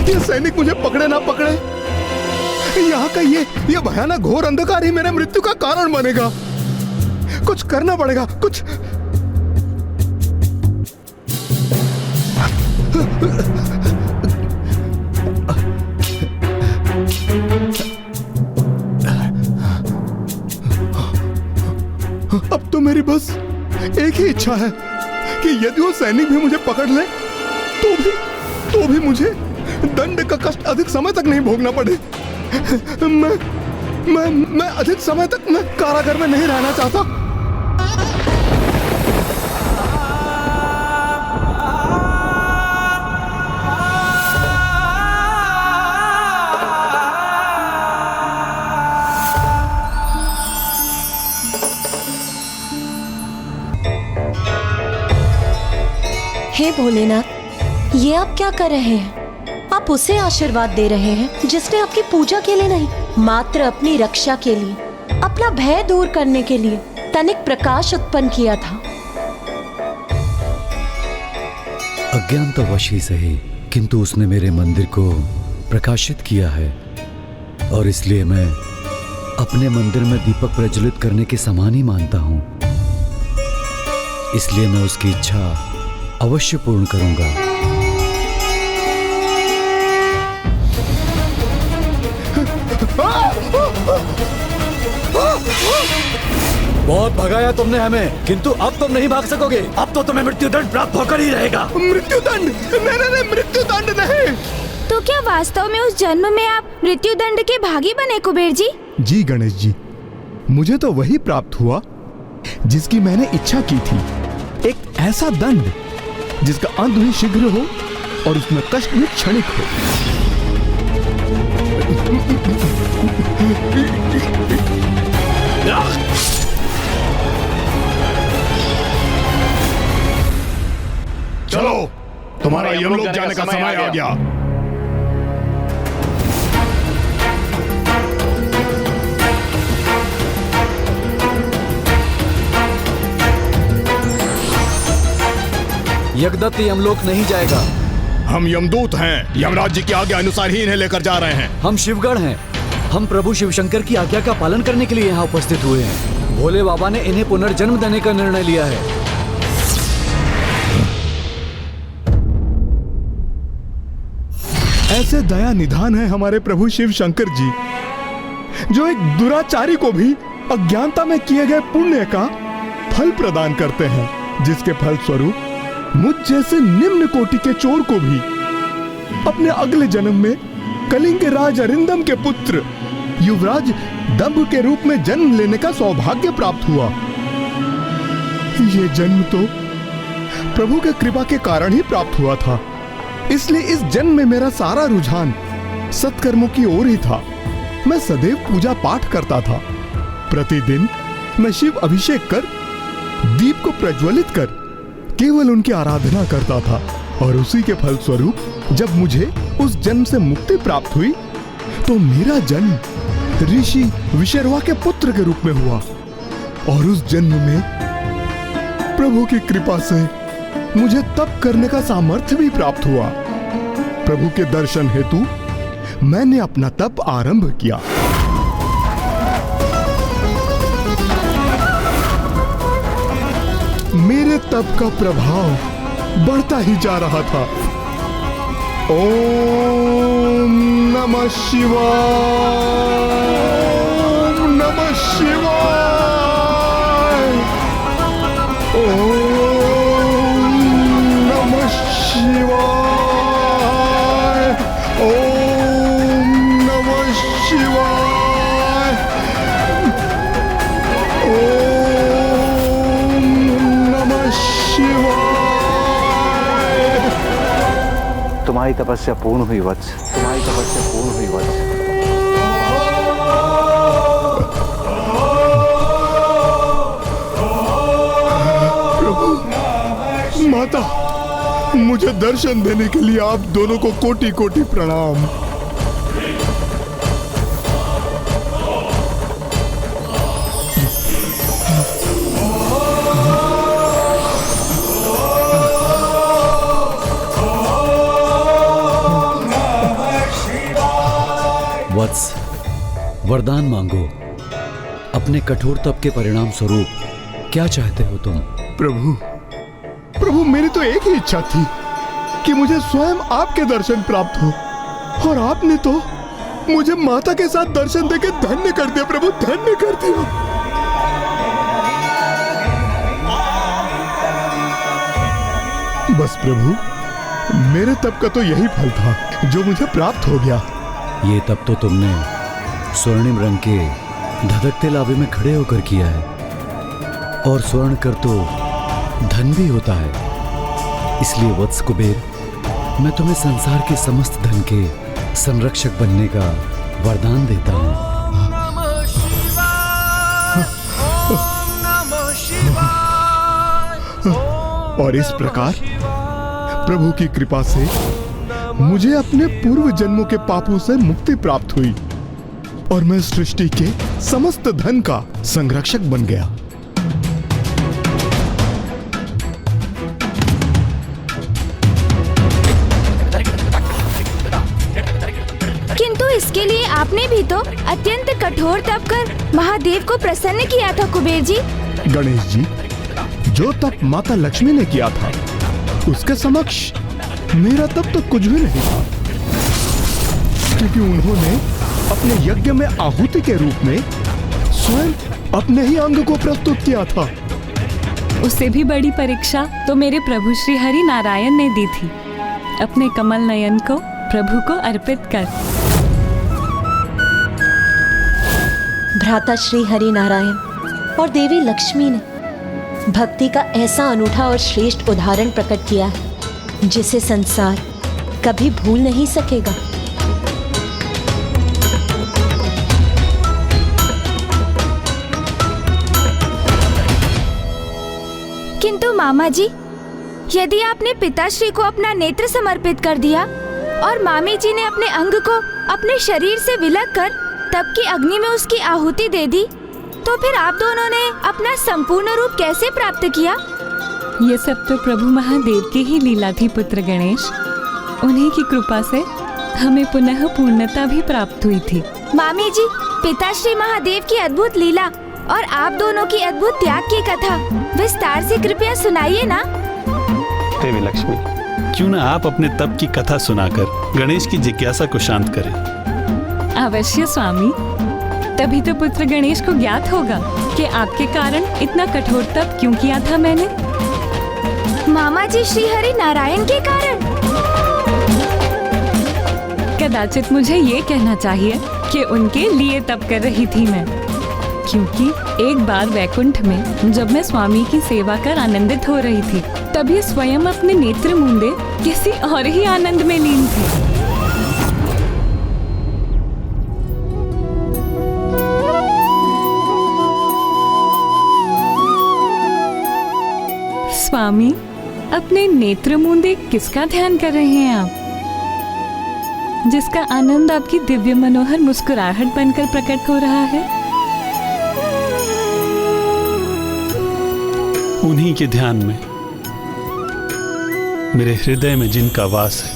ये सैनिक मुझे पकड़े ना पकड़े, यहाँ का ये भयानक घोर अंधकार ही मेरे मृत्यु का कारण बनेगा। कुछ करना पड़ेगा, कुछ। अब तो मेरी बस इच्छा है कि यदि वो सैनिक भी मुझे पकड़ ले तो भी मुझे दंड का कष्ट अधिक समय तक नहीं भोगना पड़े। मैं अधिक समय तक मैं कारागार में नहीं रहना चाहता। हे भोलेनाथ, ये आप क्या कर रहे हैं? आप उसे आशीर्वाद दे रहे हैं जिसने आपकी पूजा के लिए नहीं, मात्र अपनी रक्षा के लिए, अपना भय दूर करने के लिए तनिक प्रकाश उत्पन्न किया था। अज्ञानतावश ही सही, किंतु उसने मेरे मंदिर को प्रकाशित किया है और इसलिए मैं अपने मंदिर में दीपक प्रज्वलित करने के समान ही मानता हूं। इसलिए मैं उसकी इच्छा अवश्य पूर्ण करूंगा। बहुत भगाया तुमने हमें, किंतु अब तुम नहीं भाग सकोगे। अब तो तुम्हें मृत्युदंड प्राप्त होकर ही रहेगा। मृत्युदंड? नहीं, मृत्युदंड नहीं। तो क्या वास्तव में उस जन्म में आप मृत्युदंड के भागी बने कुबेर जी? जी गणेश जी, मुझे तो वही प्राप्त हुआ जिसकी मैंने इच्छा की थी। एक ऐसा दंड जिसका अंत भी शीघ्र हो और उसमें कष्ट भी क्षणिक हो। चलो, तुम्हारा यमलोक जाने का समय आ गया। यज्ञदत्त यमलोक नहीं जाएगा। हम यमदूत हैं, यमराज जी की आज्ञा अनुसार ही इन्हें लेकर जा रहे हैं। हम शिवगढ़ हैं, हम प्रभु शिवशंकर की आज्ञा का पालन करने के लिए यहाँ उपस्थित हुए हैं। भोले बाबा ने इन्हें पुनर्जन्म देने का निर्णय लिया है। ऐसे दया निधान है हमारे प्रभु शिव शंकर जी, जो एक दुराचारी को भी अज्ञानता में किए गए पुण्य का फल प्रदान करते हैं, जिसके फल स्वरूप मुझ जैसे निम्न कोटि के चोर को भी अपने अगले जन्म में कलिंग के राज अरिंदम के पुत्र युवराज दंभ के रूप में जन्म लेने का सौभाग्य प्राप्त हुआ। ये जन्म तो प्रभु के कृपा के कारण ही प्राप्त हुआ था। इसलिए इस जन्म में मेरा सारा रुझान सत्कर्मों की ओर ही था। मैं सदैव पूजा पाठ करता था। प्रतिदिन मैं शिव अभिषेक कर, दीप को प्रज्वलित कर केवल उनकी आराधना करता था। और उसी के फल स्वरूप जब मुझे उस जन्म से मुक्ति प्राप्त हुई तो मेरा जन्म ऋषि विशर्वा के पुत्र के रूप में हुआ। और उस जन्म में प्रभु की कृपा से मुझे तप करने का सामर्थ्य भी प्राप्त हुआ। प्रभु के दर्शन हेतु मैंने अपना तप आरंभ किया। मेरे तप का प्रभाव बढ़ता ही जा रहा था। ओम नमः शिवाय, ओम नमः शिवाय, ओम नमः शिवाय, ओम नमः शिवाय, ओम नमः शिवाय। तुम्हारी तपस्या पूर्ण हुई वत्स, तुम्हारी तपस्या पूर्ण हुई वत्स। प्रभु, माता, मुझे दर्शन देने के लिए आप दोनों को कोटि कोटि प्रणाम। वत्स, वरदान मांगो। अपने कठोर तप के परिणाम स्वरूप क्या चाहते हो तुम? प्रभु, मेरी तो एक ही इच्छा थी कि मुझे स्वयं आपके दर्शन प्राप्त हो, और आपने तो मुझे माता के साथ दर्शन देके धन्य कर दिया। प्रभु, धन्य कर दिया। बस प्रभु, मेरे तप का तो यही फल था जो मुझे प्राप्त हो गया। ये तब तो तुमने स्वर्णिम रंग के धधकते लावे में खड़े होकर किया है, और स्वर्ण कर तो धन भी होता है। इसलिए वत्स कुबेर, मैं तुम्हें संसार के समस्त धन के संरक्षक बनने का वरदान देता हूँ। और इस प्रकार प्रभु की कृपा से मुझे अपने पूर्व जन्मों के पापों से मुक्ति प्राप्त हुई और मैं सृष्टि के समस्त धन का संरक्षक बन गया। किंतु इसके लिए आपने भी तो अत्यंत कठोर तप कर महादेव को प्रसन्न किया था कुबेर जी। गणेश जी, जो तप माता लक्ष्मी ने किया था उसके समक्ष मेरा तप तो कुछ भी नहीं था, क्योंकि उन्होंने अपने यज्ञ में आहुति के रूप में स्वयं अपने ही अंग को प्रस्तुत किया था। उससे भी बड़ी परीक्षा तो मेरे प्रभु श्री हरि नारायण ने दी थी, अपने कमल नयन को प्रभु को अर्पित कर। भ्राता श्री हरि नारायण और देवी लक्ष्मी ने भक्ति का ऐसा अनूठा और श्रेष्ठ उदाहरण प्रकट किया है जिसे संसार कभी भूल नहीं सकेगा। किंतु मामा जी, यदि आपने पिताश्री को अपना नेत्र समर्पित कर दिया और मामी जी ने अपने अंग को अपने शरीर से विलग कर तप की अग्नि में उसकी आहुति दे दी, तो फिर आप दोनों ने अपना संपूर्ण रूप कैसे प्राप्त किया? ये सब तो प्रभु महादेव की ही लीला थी पुत्र गणेश। उन्हीं की कृपा से हमें पुनः पूर्णता भी प्राप्त हुई थी। मामी जी, पिताश्री महादेव की अद्भुत लीला और आप दोनों की अद्भुत त्याग की कथा विस्तार से कृपया सुनाइए ना। देवी लक्ष्मी, क्यों ना आप अपने तप की कथा सुनाकर गणेश की जिज्ञासा को शांत करें। अवश्य स्वामी, तभी तो पुत्र गणेश को ज्ञात होगा कि आपके कारण इतना कठोर तप क्यों किया था मैंने। मामा जी श्री हरि नारायण के कारण? कदाचित मुझे ये कहना चाहिए कि उनके लिए तप कर रही थी मैं, क्योंकि एक बार वैकुंठ में जब मैं स्वामी की सेवा कर आनंदित हो रही थी, तब ये स्वयं अपने नेत्र मूंदे किसी और ही आनंद में लीन थे। स्वामी, अपने नेत्र मूंदे किसका ध्यान कर रहे हैं आप, जिसका आनंद आपकी दिव्य मनोहर मुस्कुराहट बनकर प्रकट हो रहा है? उन्हीं के ध्यान में, मेरे हृदय में जिनका वास है।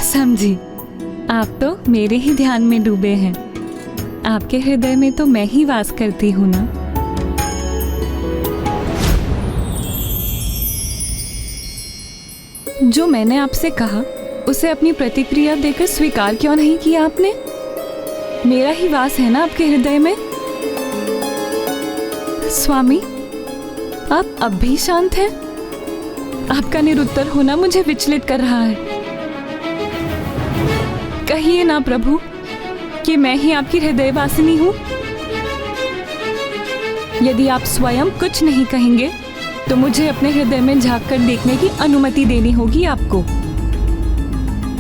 समझी, आप तो मेरे ही ध्यान में डूबे हैं। आपके हृदय में तो मैं ही वास करती हूँ ना। जो मैंने आपसे कहा उसे अपनी प्रतिक्रिया देकर स्वीकार क्यों नहीं किया आपने? मेरा ही वास है ना आपके हृदय में। स्वामी, आप अब भी शांत हैं? आपका निरुत्तर होना मुझे विचलित कर रहा है। कहिए ना प्रभु कि मैं ही आपकी हृदयवासिनी हूँ। यदि आप स्वयं कुछ नहीं कहेंगे तो मुझे अपने हृदय में झांक कर देखने की अनुमति देनी होगी आपको।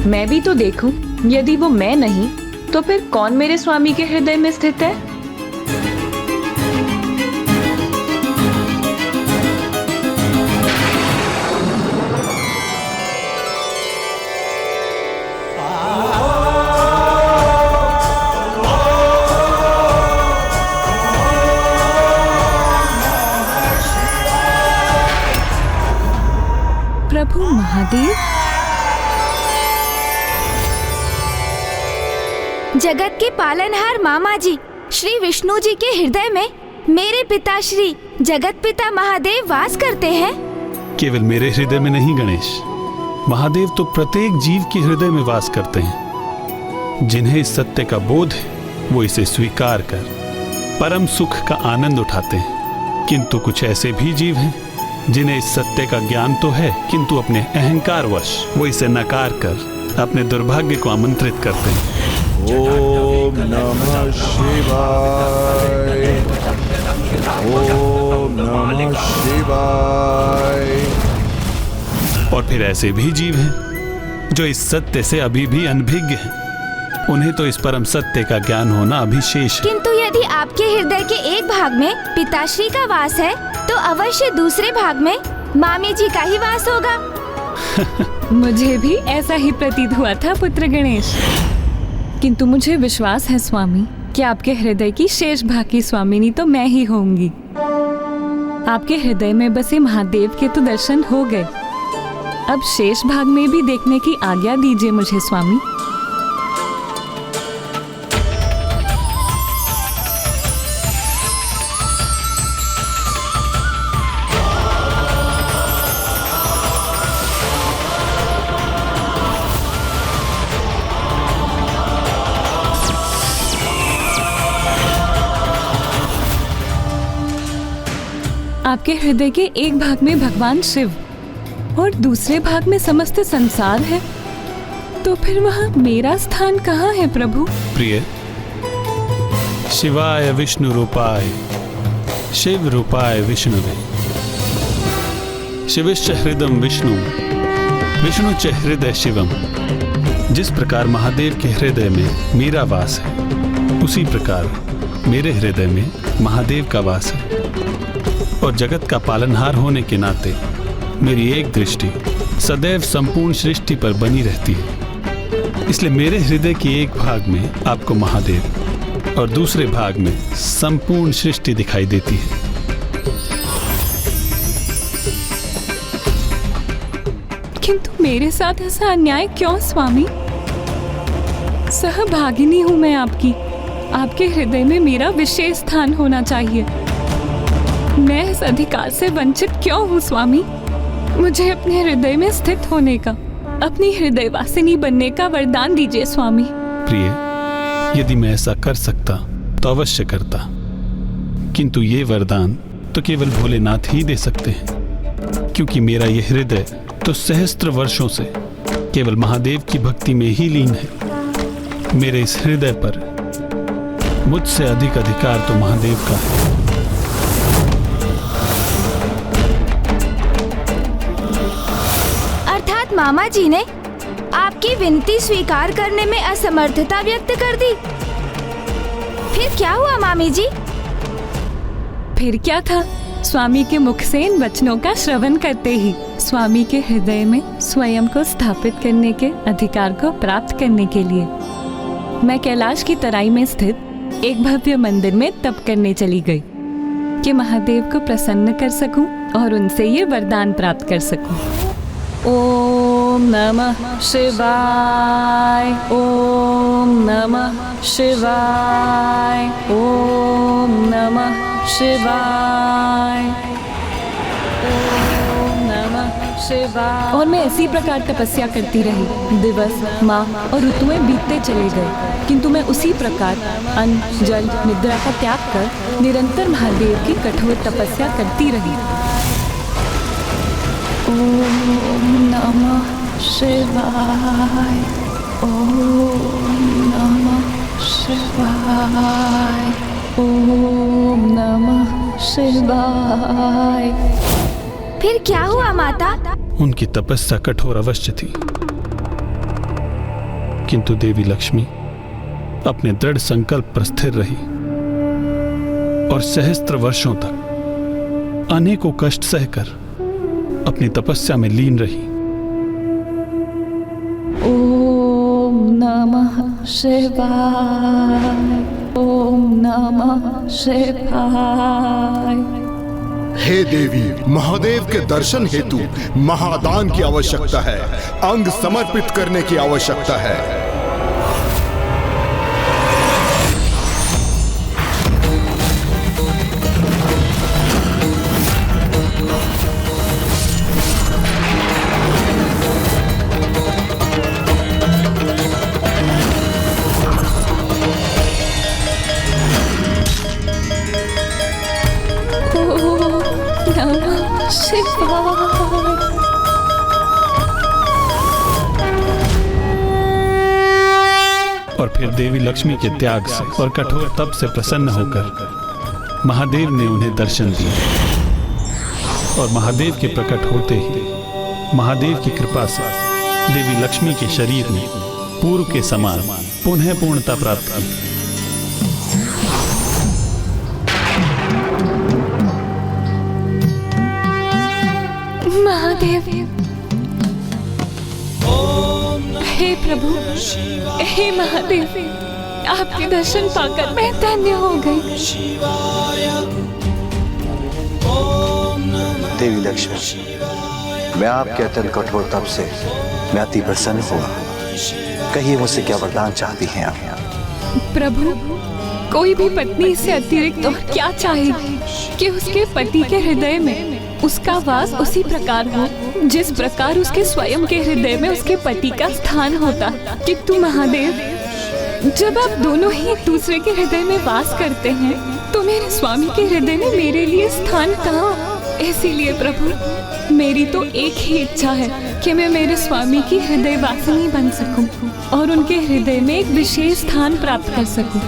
मैं भी तो देखूं, यदि वो मैं नहीं तो फिर कौन मेरे स्वामी के हृदय में स्थित है? प्रभु महादेव, जगत के पालनहार मामा जी श्री विष्णु जी के हृदय में मेरे पिता श्री जगत पिता महादेव वास करते हैं। केवल मेरे हृदय में नहीं गणेश, महादेव तो प्रत्येक जीव के हृदय में वास करते हैं। जिन्हें इस सत्य का बोध है वो इसे स्वीकार कर परम सुख का आनंद उठाते हैं। किंतु कुछ ऐसे भी जीव हैं जिन्हें इस सत्य का ज्ञान तो है, किंतु अपने अहंकारवश वो इसे नकार कर अपने दुर्भाग्य को आमंत्रित करते हैं। ओम नमः शिवाय, ओम नमः शिवाय। और फिर ऐसे भी जीव हैं जो इस सत्य से अभी भी अनभिज्ञ हैं। उन्हें तो इस परम सत्य का ज्ञान होना अभी शेष है। किंतु यदि आपके हृदय के एक भाग में पिताश्री का वास है तो अवश्य दूसरे भाग में मामी जी का ही वास होगा। मुझे भी ऐसा ही प्रतीत हुआ था पुत्र गणेश, किंतु मुझे विश्वास है स्वामी कि आपके हृदय की शेष भाग की स्वामिनी तो मैं ही होंगी। आपके हृदय में बसे महादेव के तो दर्शन हो गए, अब शेष भाग में भी देखने की आज्ञा दीजिए मुझे स्वामी। आपके हृदय के एक भाग में भगवान शिव और दूसरे भाग में समस्त संसार है, तो फिर वहाँ मेरा स्थान कहाँ है प्रभु? प्रिय, शिवाय विष्णु रूपाय शिव रूपाय विष्णुवे, शिवश्च हृदयं विष्णु विष्णु च हृदय शिवम। जिस प्रकार महादेव के हृदय में मेरा वास है, उसी प्रकार मेरे हृदय में महादेव का वास है। और जगत का पालनहार होने के नाते मेरी एक दृष्टि सदैव संपूर्ण सृष्टि पर बनी रहती है। इसलिए मेरे हृदय के एक भाग में आपको महादेव और दूसरे भाग में संपूर्ण सृष्टि दिखाई देती है। किंतु मेरे साथ ऐसा अन्याय क्यों स्वामी? सहभागिनी हूँ मैं आपकी, आपके हृदय में मेरा विशेष स्थान होना चाहिए। मैं इस अधिकार से वंचित क्यों हूँ स्वामी? मुझे अपने हृदय में स्थित होने का, अपनी हृदय वासिनी बनने का वरदान दीजिए स्वामी। प्रिय, यदि मैं ऐसा कर सकता तो अवश्य करता, किंतु ये वरदान तो केवल भोलेनाथ ही दे सकते हैं, क्योंकि मेरा ये हृदय तो सहस्त्र वर्षों से केवल महादेव की भक्ति में ही लीन है। मेरे इस हृदय पर मुझसे अधिक अधिकार तो महादेव का है। अर्थात मामा जी ने आपकी विनती स्वीकार करने में असमर्थता व्यक्त कर दी। फिर क्या हुआ मामी जी? फिर क्या था, स्वामी के मुख से इन वचनों का श्रवण करते ही स्वामी के हृदय में स्वयं को स्थापित करने के अधिकार को प्राप्त करने के लिए मैं कैलाश की तराई में स्थित एक भव्य मंदिर में तप करने चली गई कि महादेव को प्रसन्न कर सकूं और उनसे ये वरदान प्राप्त कर सकूं। ओम नमः शिवाय, ओम नमः शिवाय, ओम नमः शिवाय, ओम नमः शिवाय। और मैं इसी प्रकार तपस्या करती रही। दिवस, माह और ऋतुएं बीतते चले गए, किंतु मैं उसी प्रकार अन्न, जल, निद्रा का त्याग कर निरंतर महादेव की कठोर तपस्या करती रही। ओम नमः शिवाय, ओम नमः शिवाय, ओम नमः शिवाय। फिर क्या हुआ माता? उनकी तपस्या कठोर अवश्य थी, किंतु देवी लक्ष्मी अपने दृढ़ संकल्प पर स्थिर रही और सहस्त्र वर्षों तक अनेकों कष्ट सहकर अपनी तपस्या में लीन रही। ओम नमः शिवाय, ओम नमः शिवाय। हे देवी, महादेव के दर्शन हेतु महादान की आवश्यकता है, अंग समर्पित करने की आवश्यकता है। ओम नमः शिवाय। फिर देवी लक्ष्मी के त्याग से और कठोर तप से प्रसन्न होकर महादेव ने उन्हें दर्शन दिए और महादेव के प्रकट होते ही महादेव की कृपा से देवी लक्ष्मी के शरीर ने पूर्व के समान पुनः पूर्णता प्राप्त की। महादेव, हे प्रभु, हे महादेव, आपके दर्शन पाकर मैं धन्य हो गई। देवी लक्ष्मी, मैं आपके अत्यंत कठोर तप से मैं अति प्रसन्न हुआ। कहिए मुझसे क्या वरदान चाहती हैं आप? प्रभु, कोई भी पत्नी इससे अतिरिक्त और क्या चाहेगी कि उसके पति के हृदय में उसका वास उसी प्रकार हो जिस प्रकार उसके स्वयं के हृदय में उसके पति का स्थान होता। किंतु महादेव, जब आप दोनों ही एक दूसरे के हृदय में वास करते हैं तो मेरे स्वामी के हृदय में मेरे लिए स्थान कहाँ? इसीलिए प्रभु, मेरी तो एक ही इच्छा है कि मैं मेरे स्वामी की हृदय वासिनी बन सकूं और उनके हृदय में एक विशेष स्थान प्राप्त कर सकूं।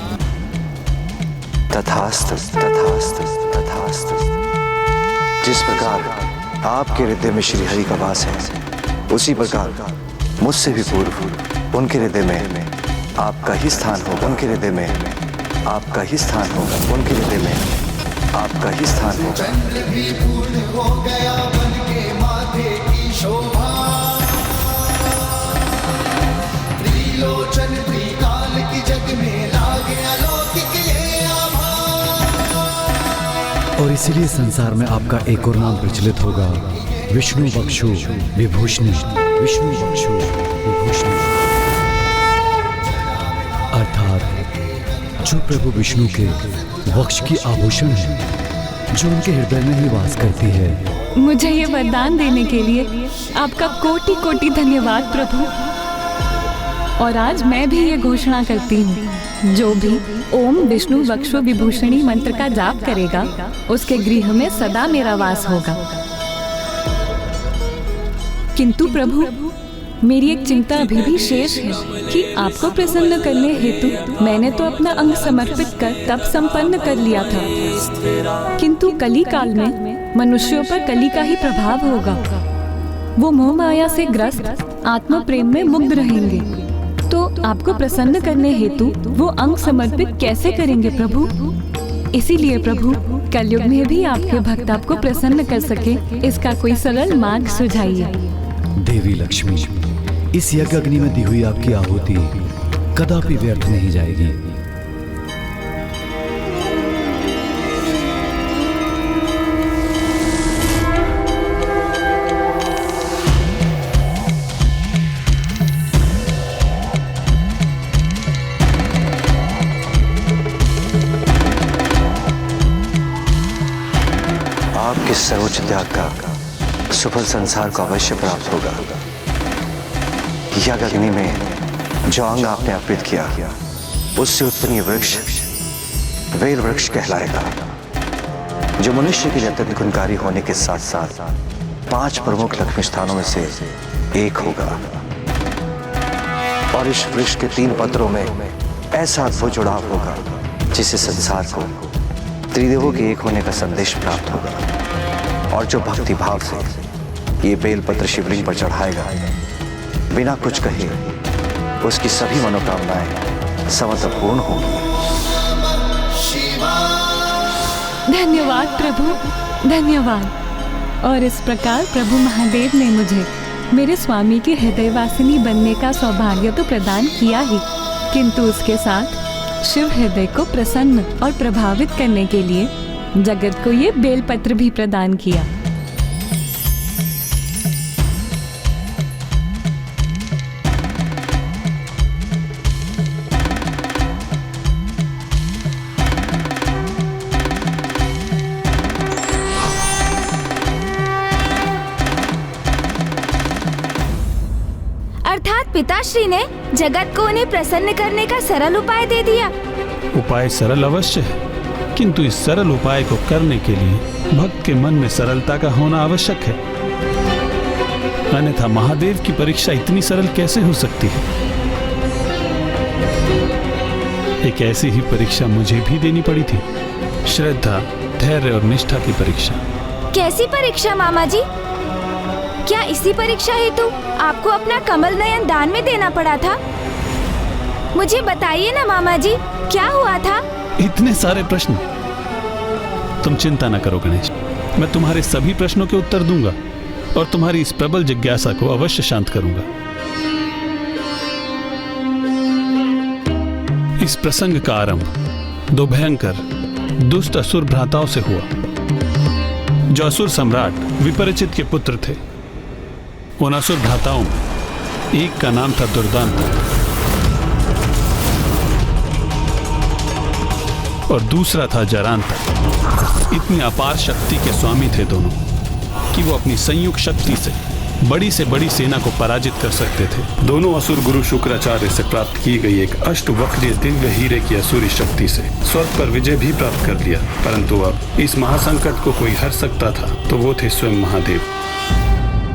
तथास्तु, तथास्तु, तथास्तु। जिस प्रकार आपके हृदय में श्री हरि का वास है, उसी प्रकार मुझसे भी पूर्व उनके हृदय में आपका ही स्थान होगा। उनके हृदय में आपका ही स्थान होगा। उनके हृदय में आपका ही स्थान होगा। हो गया बन के माथे की शोभा, त्रिलोचन त्रिकाल की जग में लागे अलौकिक ये आभा। और इसीलिए संसार में आपका एक और नाम प्रचलित होगा, विष्णु बक्षु विभूषणी। विष्णु बक्षु विभूषणी अर्थात जो प्रभु विष्णु के वक्ष की आभूषण है, जो उनके हृदय में ही वास करती है। मुझे ये वरदान देने के लिए आपका कोटि कोटि धन्यवाद प्रभु। और आज मैं भी ये घोषणा करती हूँ, जो भी ओम विष्णु वक्षु विभूषणी मंत्र का जाप करेगा उसके गृह में सदा मेरा वास होगा। किंतु प्रभु, मेरी एक चिंता अभी भी शेष है कि आपको प्रसन्न करने हेतु मैंने तो अपना अंग समर्पित कर तप संपन्न कर लिया था, किंतु कली काल में मनुष्यों पर कली का ही प्रभाव होगा। वो मोह माया से ग्रस्त आत्म प्रेम में मुग्ध रहेंगे, तो आपको प्रसन्न करने हेतु वो अंग समर्पित कैसे करेंगे प्रभु? इसीलिए प्रभु, कलयुग में भी आपके भक्त आपको प्रसन्न कर सके, इसका कोई सरल मार्ग सुझाइए। देवी लक्ष्मी, इस यज्ञ अग्नि में दी हुई आपकी आहुति कदापि व्यर्थ नहीं जाएगी। आपके सर्वोच्च त्याग का सुफल संसार को अवश्य प्राप्त होगा। यज्ञ अग्नि में जो अंग आपने अर्पित किया, उससे उत्पन्न ये वृक्ष वेल वृक्ष कहलाएगा, जो मनुष्य के लिए अत्यंत गुणकारी होने के साथ साथ 5 प्रमुख लक्ष्मी स्थानों में से एक होगा। और इस वृक्ष के 3 पत्रों में ऐसा अद्भुत जुड़ाव होगा जिससे संसार को त्रिदेवों के एक होने का संदेश प्राप्त होगा। और जो भक्ति भाव से ये बेलपत्र शिवलिंग पर चढ़ाएगा, बिना कुछ कहे उसकी सभी मनोकामनाएं समस्त पूर्ण होंगी। धन्यवाद प्रभु, धन्यवाद। और इस प्रकार प्रभु महादेव ने मुझे मेरे स्वामी के हृदयवासिनी बनने का सौभाग्य तो प्रदान किया ही, किंतु उसके साथ शिव हृदय को प्रसन्न और प्रभावित करने के लिए जगत को ये बेलपत्र भी प्रदान किया। अर्थात पिताश्री ने जगत को उन्हें प्रसन्न करने का सरल उपाय दे दिया। उपाय सरल अवश्य है, किंतु इस सरल उपाय को करने के लिए भक्त के मन में सरलता का होना आवश्यक है, अन्यथा महादेव की परीक्षा इतनी सरल कैसे हो सकती है? एक ऐसी ही परीक्षा मुझे भी देनी पड़ी थी, श्रद्धा, धैर्य और निष्ठा की परीक्षा। कैसी परीक्षा मामा जी? क्या इसी परीक्षा हेतु आपको अपना कमल नयन दान में देना पड़ा था? मुझे बताइए ना मामा जी, क्या हुआ था? इतने सारे प्रश्न। तुम चिंता न करो गणेश, मैं तुम्हारे सभी प्रश्नों के उत्तर दूंगा और तुम्हारी इस प्रबल जिज्ञासा को अवश्य शांत करूंगा। इस प्रसंग का आरंभ दो भयंकर दुष्ट असुर भ्राताओं से हुआ, जो असुर सम्राट विपरिचित के पुत्र थे। उन असुर भ्राताओं में एक का नाम था दुर्दांत और दूसरा था जरांत। इतनी अपार शक्ति के स्वामी थे दोनों कि वो अपनी संयुक्त शक्ति से बड़ी सेना को पराजित कर सकते थे। दोनों असुर गुरु शुक्राचार्य से प्राप्त की गई एक अष्टवक्रीय दिव्य हीरे की असुरी शक्ति से स्वर्ग पर विजय भी प्राप्त कर लिया, परंतु अब इस महासंकट को कोई हर सकता था तो वो थे स्वयं महादेव।